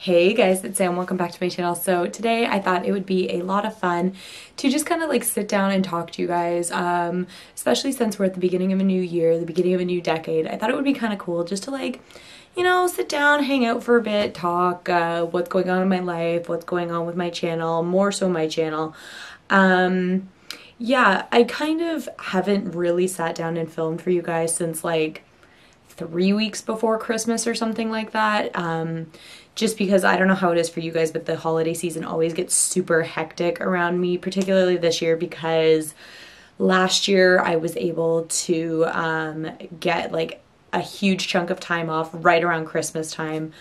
Hey guys, it's Sam. Welcome back to my channel. So today I thought it would be a lot of fun to just kind of like sit down and talk to you guys, especially since we're at the beginning of a new year, the beginning of a new decade. I thought it would be kind of cool just to like, you know, sit down, hang out for a bit, talk what's going on in my life, what's going on with my channel, more so my channel. Yeah, I kind of haven't really sat down and filmed for you guys since like 3 weeks before Christmas or something like that. Just because I don't know how it is for you guys, but the holiday season always gets super hectic around me, particularly this year because last year I was able to get like a huge chunk of time off right around Christmas time.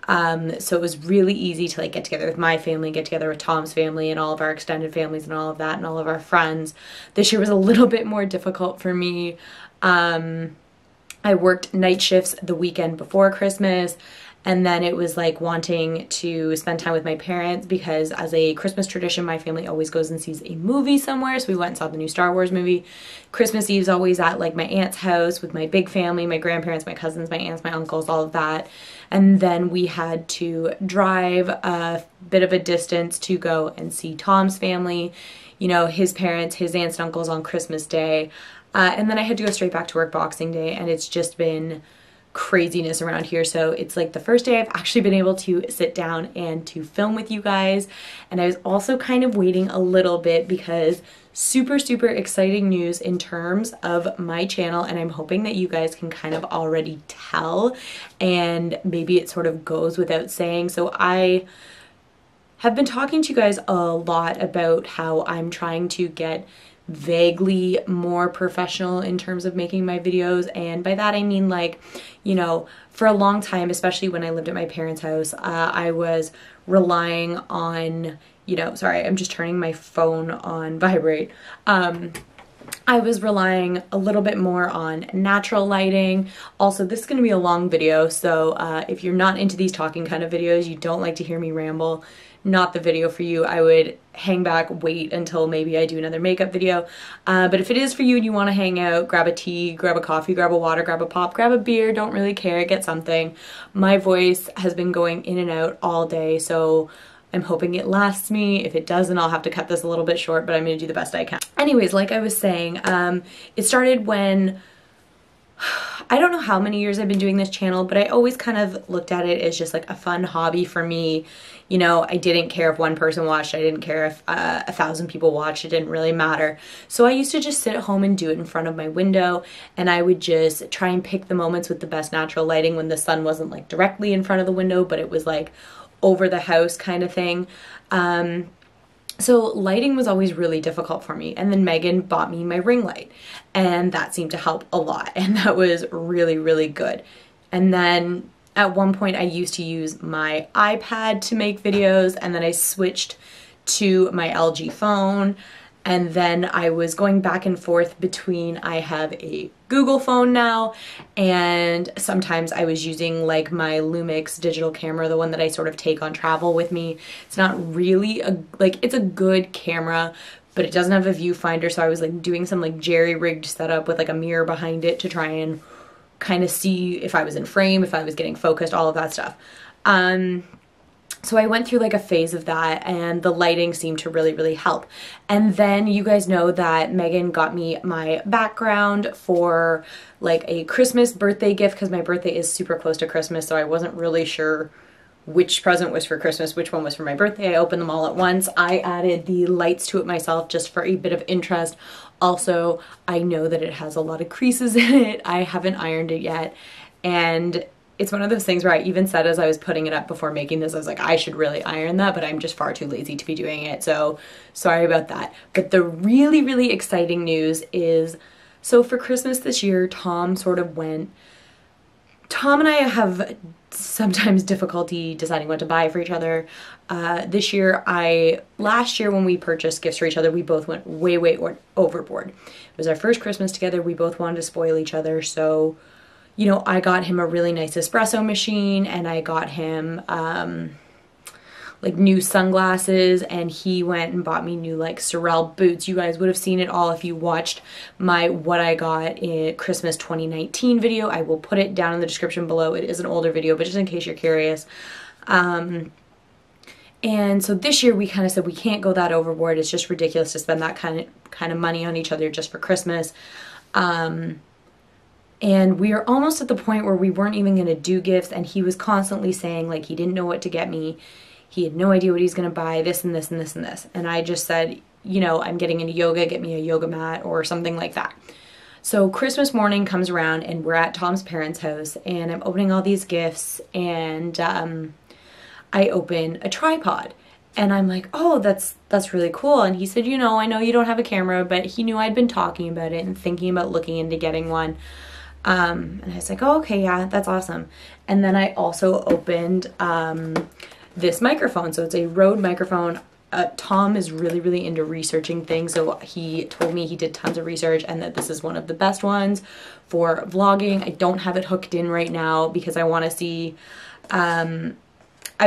So it was really easy to like get together with my family, get together with Tom's family and all of our extended families and all of that and all of our friends. This year was a little bit more difficult for me. I worked night shifts the weekend before Christmas, and then it was like wanting to spend time with my parents because as a Christmas tradition, my family always goes and sees a movie somewhere. So we went and saw the new Star Wars movie. Christmas Eve's always at like my aunt's house with my big family, my grandparents, my cousins, my aunts, my uncles, all of that. And then we had to drive a bit of a distance to go and see Tom's family, you know, his parents, his aunts and uncles on Christmas Day. And then I had to go straight back to work Boxing Day, and it's just been craziness around here. So it's like the first day I've actually been able to sit down and to film with you guys. And I was also kind of waiting a little bit because super exciting news in terms of my channel, and I'm hoping that you guys can kind of already tell, and maybe it sort of goes without saying. So I have been talking to you guys a lot about how I'm trying to get vaguely more professional in terms of making my videos, and by that I mean like, you know, for a long time, especially when I lived at my parents' house, I was relying on, you know, sorry, I'm just turning my phone on vibrate. I was relying a little bit more on natural lighting. Also, this is going to be a long video, so if you're not into these talking kind of videos, you don't like to hear me ramble, not the video for you. I would hang back, wait until maybe I do another makeup video. But if it is for you and you want to hang out, grab a tea, grab a coffee, grab a water, grab a pop, grab a beer, don't really care, get something. My voice has been going in and out all day, so I'm hoping it lasts me. If it doesn't, I'll have to cut this a little bit short, but I'm going to do the best I can. Anyways, like I was saying, it started when I don't know how many years I've been doing this channel, but I always kind of looked at it as just like a fun hobby for me. You know, I didn't care if one person watched, I didn't care if 1,000 people watched, it didn't really matter. So I used to just sit at home and do it in front of my window, and I would just try and pick the moments with the best natural lighting when the sun wasn't like directly in front of the window, but it was like over the house kind of thing. So lighting was always really difficult for me, and then Megan bought me my ring light, and that seemed to help a lot, and that was really good. And then at one point I used to use my iPad to make videos, and then I switched to my LG phone, and then I was going back and forth between, I have a Google phone now, and sometimes I was using like my Lumix digital camera, the one that I sort of take on travel with me. It's not really like, it's a good camera, but it doesn't have a viewfinder, so I was like doing some like jerry-rigged setup with like a mirror behind it to try and kind of see if I was in frame, if I was getting focused, all of that stuff. So I went through like a phase of that, and the lighting seemed to really help. And then you guys know that Megan got me my background for like a Christmas birthday gift, because my birthday is super close to Christmas, so I wasn't really sure which present was for Christmas, which one was for my birthday. I opened them all at once. I added the lights to it myself just for a bit of interest. Also, I know that it has a lot of creases in it. I haven't ironed it yet, and it's one of those things where I even said as I was putting it up before making this, I was like, I should really iron that, but I'm just far too lazy to be doing it, so sorry about that. But the really exciting news is, so for Christmas this year, Tom and I have sometimes difficulty deciding what to buy for each other. Last year when we purchased gifts for each other, we both went way overboard. It was our first Christmas together, we both wanted to spoil each other, so you know, I got him a really nice espresso machine, and I got him like new sunglasses, and he went and bought me new like Sorel boots. You guys would have seen it all if you watched my what I got in Christmas 2019 video. I will put it down in the description below. It is an older video, but just in case you're curious. And so this year we kind of said we can't go that overboard. It's just ridiculous to spend that kind of money on each other just for Christmas. And we are almost at the point where we weren't even going to do gifts, and he was constantly saying like he didn't know what to get me. He had no idea what he's going to buy, this and this and this and this. And I just said, you know, I'm getting into yoga, get me a yoga mat or something like that. So Christmas morning comes around and we're at Tom's parents' house and I'm opening all these gifts, and I open a tripod and I'm like, oh, that's really cool. And he said, you know, I know you don't have a camera, but he knew I'd been talking about it and thinking about looking into getting one. And I was like, oh, okay, yeah, that's awesome. And then I also opened this microphone. So it's a Rode microphone. Tom is really, really into researching things. So he told me he did tons of research and that this is one of the best ones for vlogging. I don't have it hooked in right now because I want to see, I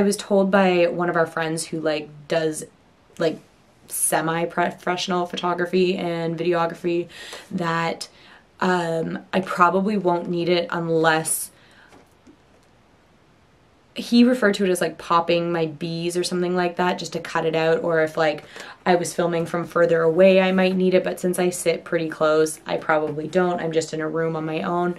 was told by one of our friends who like does like semi-professional photography and videography that I probably won't need it unless, he referred to it as like popping my B's or something like that, just to cut it out, or if like I was filming from further away I might need it, but since I sit pretty close I probably don't. I'm just in a room on my own.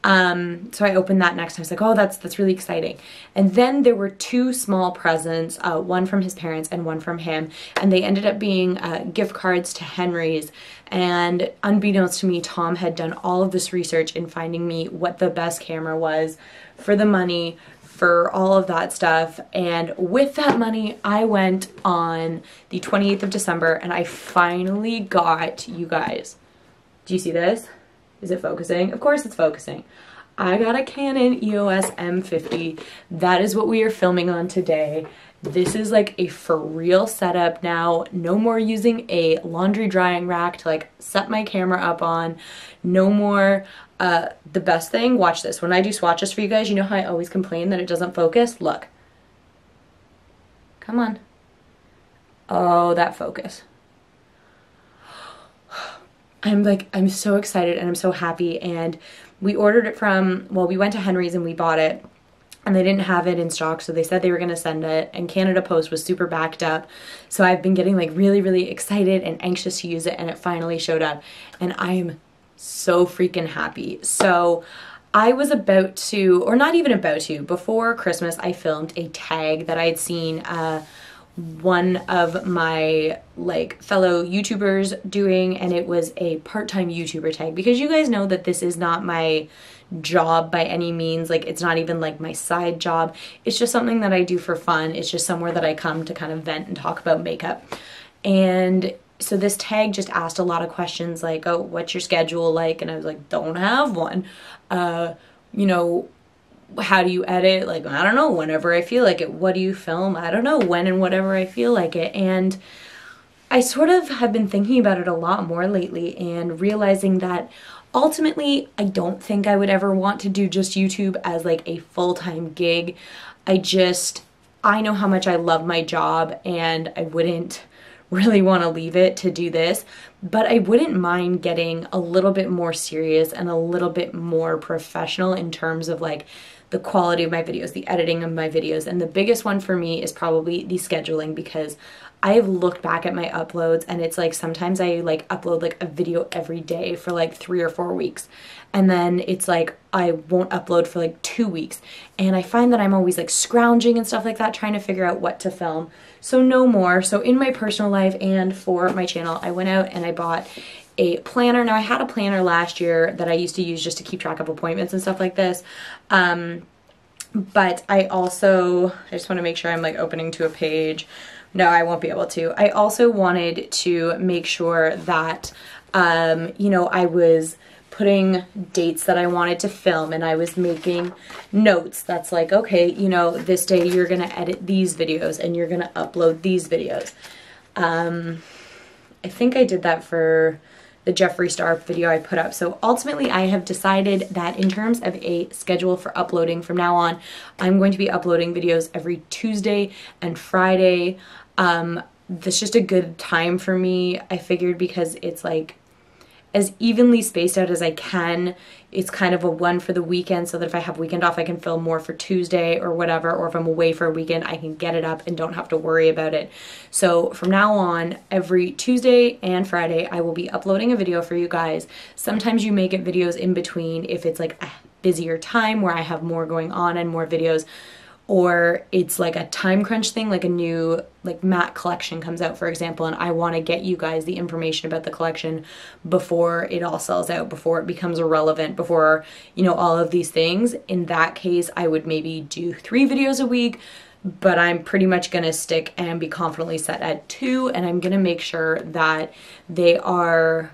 So I opened that next. I was like, oh, that's really exciting. And then there were two small presents, one from his parents and one from him, and they ended up being gift cards to Henry's. And unbeknownst to me, Tom had done all of this research in finding me what the best camera was for the money, for all of that stuff. And with that money, I went on the 28th of December and I finally got, you guys, do you see this? Is it focusing? Of course it's focusing. I got a Canon EOS M50. That is what we are filming on today. This is like a for real setup now. No more using a laundry drying rack to like set my camera up on. No more. The best thing, watch this. When I do swatches for you guys, you know how I always complain that it doesn't focus? Look. Come on. Oh, that focus. I'm so excited and I'm so happy. And we ordered it from, well, we went to Henry's and we bought it. And they didn't have it in stock, so they said they were going to send it, and Canada Post was super backed up. So I've been getting like really, really excited and anxious to use it, and it finally showed up. And I am so freaking happy. So I was about to, or not even about to, before Christmas I filmed a tag that I had seen one of my like fellow YouTubers doing, and it was a part-time YouTuber tag, because you guys know that this is not my job by any means. Like, it's not even like my side job. It's just something that I do for fun. It's just somewhere that I come to kind of vent and talk about makeup. And so this tag just asked a lot of questions like, oh, what's your schedule like? And I was like, don't have one. You know, how do you edit? Like, I don't know, whenever I feel like it. What do you film? I don't know, when and whatever I feel like it. And I sort of have been thinking about it a lot more lately and realizing that ultimately I don't think I would ever want to do just YouTube as like a full-time gig. I know how much I love my job and I wouldn't really want to leave it to do this, but I wouldn't mind getting a little bit more serious and a little bit more professional in terms of like the quality of my videos, the editing of my videos. And the biggest one for me is probably the scheduling, because I have looked back at my uploads and it's like sometimes I like upload like a video every day for like 3 or 4 weeks, and then it's like I won't upload for like 2 weeks, and I find that I'm always like scrounging and stuff like that trying to figure out what to film. So no more. So in my personal life and for my channel, I went out and I bought a planner. Now I had a planner last year that I used to use just to keep track of appointments and stuff like this. But I just want to make sure I'm like opening to a page. No, I won't be able to. I also wanted to make sure that, you know, I was putting dates that I wanted to film, and I was making notes that's like, okay, you know, this day you're going to edit these videos and you're going to upload these videos. I think I did that for the Jeffree Star video I put up. So ultimately I have decided that in terms of a schedule for uploading from now on, I'm going to be uploading videos every Tuesday and Friday. That's just a good time for me, I figured, because it's like, as evenly spaced out as I can. It's kind of a one for the weekend so that if I have weekend off, I can film more for Tuesday or whatever, or if I'm away for a weekend, I can get it up and don't have to worry about it. So from now on, every Tuesday and Friday, I will be uploading a video for you guys. Sometimes you may get videos in between if it's like a busier time where I have more going on and more videos, or it's like a time crunch thing, like a new like matte collection comes out, for example, and I want to get you guys the information about the collection before it all sells out, before it becomes irrelevant, before, you know, all of these things. In that case, I would maybe do 3 videos a week, but I'm pretty much gonna stick and be confidently set at 2, and I'm gonna make sure that they are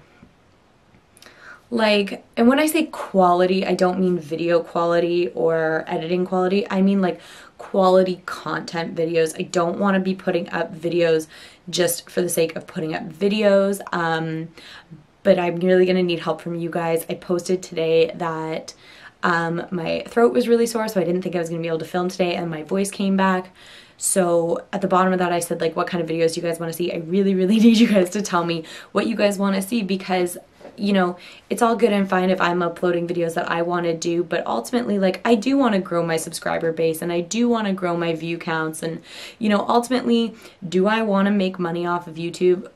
like, and when I say quality, I don't mean video quality or editing quality. I mean like quality content videos. I don't want to be putting up videos just for the sake of putting up videos. But I'm really going to need help from you guys. I posted today that my throat was really sore, so I didn't think I was going to be able to film today, and my voice came back. So at the bottom of that, I said, like, what kind of videos do you guys want to see? I really, really need you guys to tell me what you guys want to see, because, you know, it's all good and fine if I'm uploading videos that I want to do, but ultimately, like, I do want to grow my subscriber base, and I do want to grow my view counts, and, you know, ultimately, do I want to make money off of YouTube?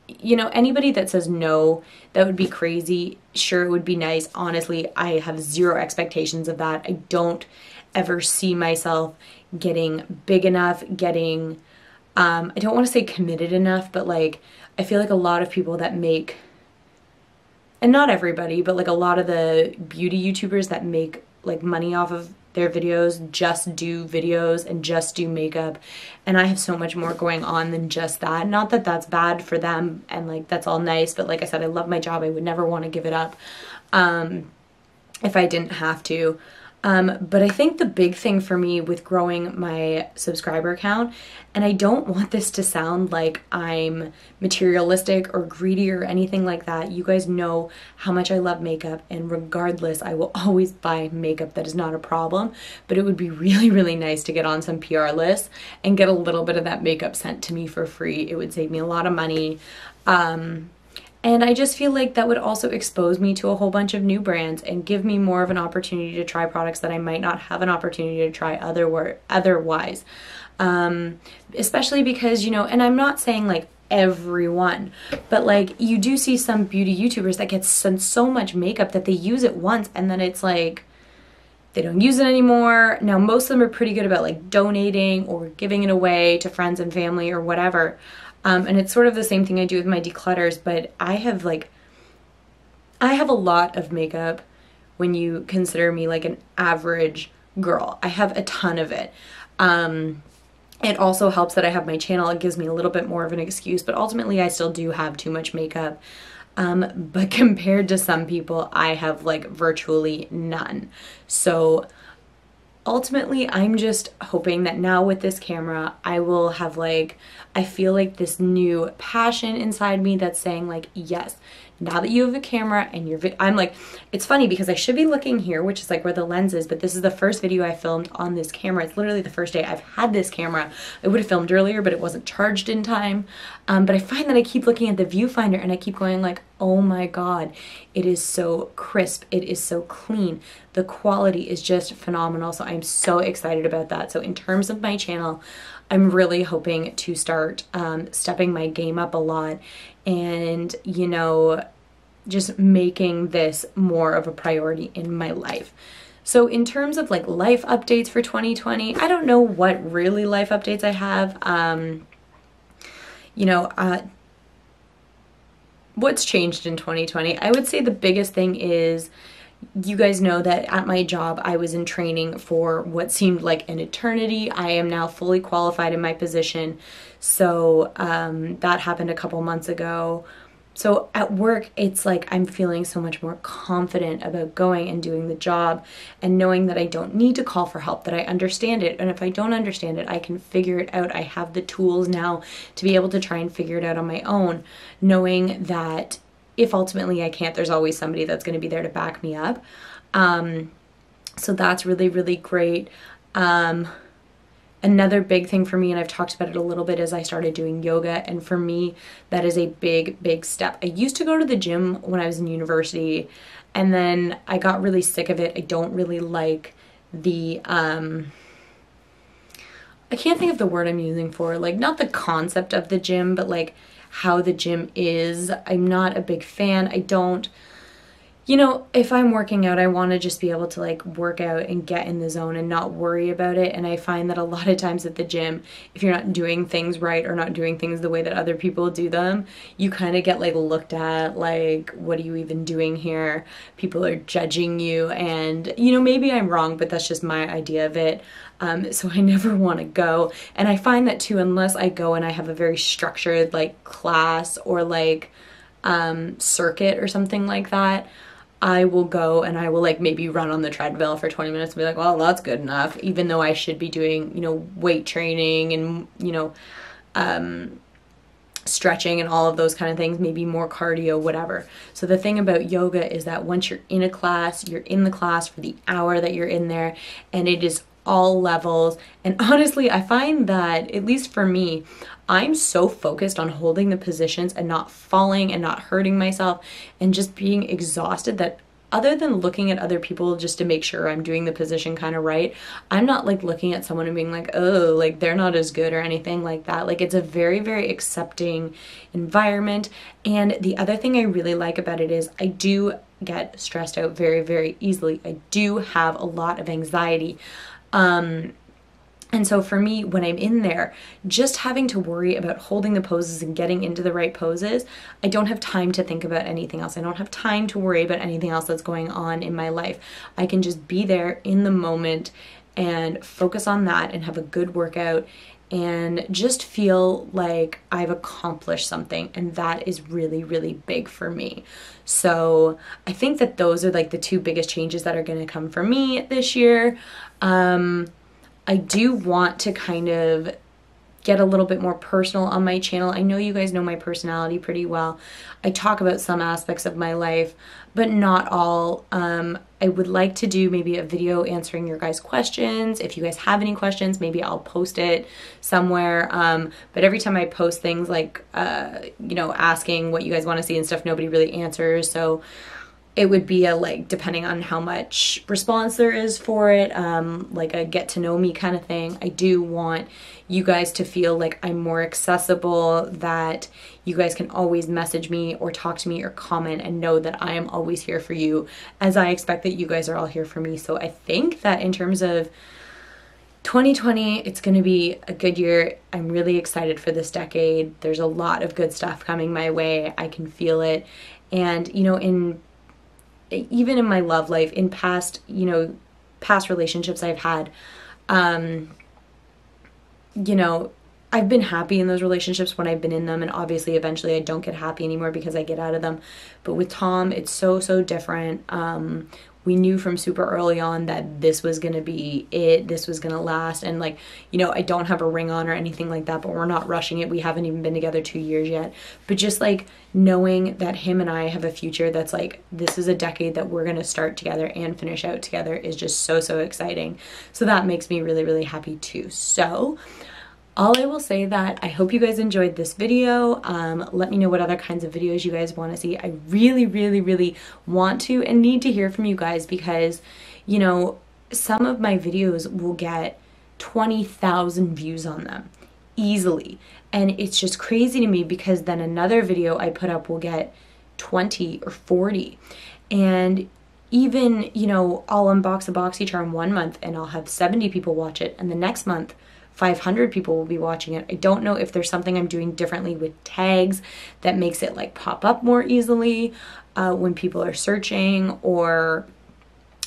You know, anybody that says no, that would be crazy. Sure, it would be nice. Honestly, I have zero expectations of that. I don't ever see myself getting big enough, getting, I don't want to say committed enough, but like, I feel like a lot of people that make, and not everybody, but like a lot of the beauty YouTubers that make like money off of their videos just do videos and just do makeup, and I have so much more going on than just that. Not that that's bad for them, and like that's all nice, but like I said, I love my job. I would never want to give it up if I didn't have to. But I think the big thing for me with growing my subscriber count, and I don't want this to sound like I'm materialistic or greedy or anything like that. You guys know how much I love makeup, and regardless, I will always buy makeup. That is not a problem, but it would be really, really nice to get on some PR lists and get a little bit of that makeup sent to me for free. It would save me a lot of money. And I just feel like that would also expose me to a whole bunch of new brands and give me more of an opportunity to try products that I might not have an opportunity to try otherwise. Especially because, you know, and I'm not saying like everyone, but like you do see some beauty YouTubers that get sent so much makeup that they use it once and then it's like they don't use it anymore. Now, most of them are pretty good about like donating or giving it away to friends and family or whatever. And it's sort of the same thing I do with my declutters, but I have a lot of makeup when you consider me like an average girl. I have a ton of it. It also helps that I have my channel. It gives me a little bit more of an excuse, but ultimately I still do have too much makeup. But compared to some people, I have like virtually none. So ultimately, I'm just hoping that now with this camera, I will have like, I feel like this new passion inside me that's saying like, yes, now that you have a camera and I'm like, it's funny because I should be looking here, which is like where the lens is, but this is the first video I filmed on this camera. It's literally the first day I've had this camera. I would have filmed earlier, but it wasn't charged in time. But I find that I keep looking at the viewfinder and I keep going like, oh my God, it is so crisp. It is so clean. The quality is just phenomenal. So I'm so excited about that. So in terms of my channel, I'm really hoping to start stepping my game up a lot and, you know, just making this more of a priority in my life. So in terms of like life updates for 2020, I don't know what really life updates I have. You know, what's changed in 2020? I would say the biggest thing is, you guys know that at my job, I was in training for what seemed like an eternity. I am now fully qualified in my position. So that happened a couple months ago. So at work, it's like I'm feeling so much more confident about going and doing the job and knowing that I don't need to call for help, that I understand it. And if I don't understand it, I can figure it out. I have the tools now to be able to try and figure it out on my own, knowing that if ultimately I can't, there's always somebody that's going to be there to back me up. So that's really, really great. And Another big thing for me, and I've talked about it a little bit, is I started doing yoga, and for me that is a big step. I used to go to the gym when I was in university, and then I got really sick of it. I don't really like the I can't think of the word I'm using for, like, not the concept of the gym, but like how the gym is. I'm not a big fan. I don't, you know, if I'm working out, I want to just be able to like work out and get in the zone and not worry about it. And I find that a lot of times at the gym, if you're not doing things right or not doing things the way that other people do them, you kind of get like looked at like, what are you even doing here? People are judging you. And, you know, maybe I'm wrong, but that's just my idea of it. So I never want to go. And I find that too, unless I go and I have a very structured like class or like circuit or something like that, I will go and I will like maybe run on the treadmill for 20 minutes and be like, well, that's good enough, even though I should be doing, you know, weight training and, you know, stretching and all of those kind of things, maybe more cardio, whatever. So the thing about yoga is that once you're in a class, you're in the class for the hour that you're in there, and it is all levels. And honestly, I find that, at least for me, I'm so focused on holding the positions and not falling and not hurting myself and just being exhausted that other than looking at other people just to make sure I'm doing the position kind of right, I'm not like looking at someone and being like, oh, like they're not as good or anything like that. Like, it's a very accepting environment. And the other thing I really like about it is I do get stressed out very easily. I do have a lot of anxiety. And so for me, when I'm in there, just having to worry about holding the poses and getting into the right poses, I don't have time to think about anything else. I don't have time to worry about anything else that's going on in my life. I can just be there in the moment and focus on that and have a good workout and just feel like I've accomplished something. And that is really big for me. So I think that those are like the two biggest changes that are going to come for me this year. I do want to kind of get a little bit more personal on my channel. I know you guys know my personality pretty well. I talk about some aspects of my life, but not all. I would like to do maybe a video answering your guys' questions. If you guys have any questions, maybe I'll post it somewhere. But every time I post things like, you know, asking what you guys want to see and stuff, nobody really answers. So it would be a, like, depending on how much response there is for it, like a get to know me kind of thing. I do want you guys to feel like I'm more accessible, that you guys can always message me or talk to me or comment and know that I am always here for you, as I expect that you guys are all here for me. So I think that in terms of 2020, it's going to be a good year. I'm really excited for this decade. There's a lot of good stuff coming my way. I can feel it. And, you know, even in my love life, in past, you know, past relationships I've had, you know, I've been happy in those relationships when I've been in them, and obviously eventually I don't get happy anymore because I get out of them. But with Tom, it's so different. We knew from super early on that this was going to be it, this was going to last. And like, you know, I don't have a ring on or anything like that, but we're not rushing it. We haven't even been together 2 years yet. But just like knowing that him and I have a future that's like, this is a decade that we're going to start together and finish out together is just so exciting. So that makes me really happy too. So all I will say that I hope you guys enjoyed this video. Let me know what other kinds of videos you guys want to see. I really want to and need to hear from you guys, because, you know, some of my videos will get 20,000 views on them easily. And it's just crazy to me, because then another video I put up will get 20 or 40. And even, you know, I'll unbox a BoxyCharm 1 month and I'll have 70 people watch it, and the next month 500 people will be watching it. I don't know if there's something I'm doing differently with tags that makes it like pop up more easily when people are searching, or,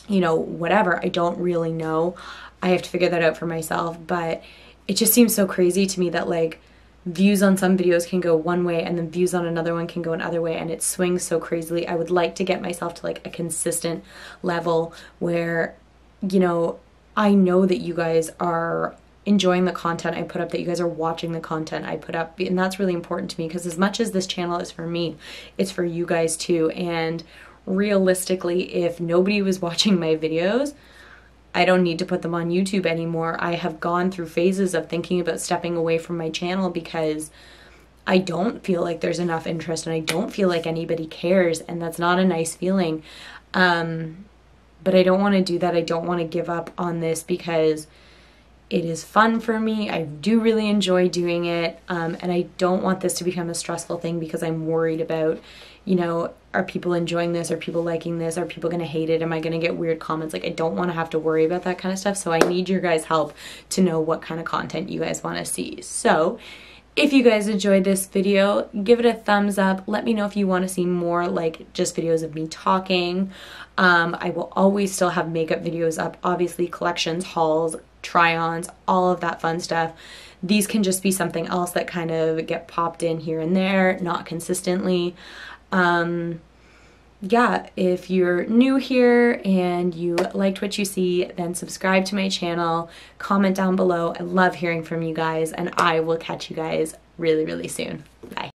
you know, whatever. I don't really know. I have to figure that out for myself, but it just seems so crazy to me that like views on some videos can go one way and then views on another one can go another way, and it swings so crazily. I would like to get myself to like a consistent level where, you know, I know that you guys are enjoying the content I put up, that you guys are watching the content I put up. And that's really important to me, because as much as this channel is for me, it's for you guys too. And realistically, if nobody was watching my videos, I don't need to put them on YouTube anymore. I have gone through phases of thinking about stepping away from my channel because I don't feel like there's enough interest and I don't feel like anybody cares, and that's not a nice feeling. But I don't want to do that. I don't want to give up on this because it is fun for me. I do really enjoy doing it. And I don't want this to become a stressful thing because I'm worried about, you know, are people enjoying this? Are people liking this? Are people going to hate it? Am I going to get weird comments? Like, I don't want to have to worry about that kind of stuff. So I need your guys' help to know what kind of content you guys want to see. So if you guys enjoyed this video, give it a thumbs up. Let me know if you want to see more like just videos of me talking. I will always still have makeup videos up, obviously collections, hauls, try-ons, all of that fun stuff. These can just be something else that kind of get popped in here and there, not consistently. Yeah, if you're new here and you liked what you see, then subscribe to my channel, comment down below. I love hearing from you guys, and I will catch you guys really, really soon. Bye.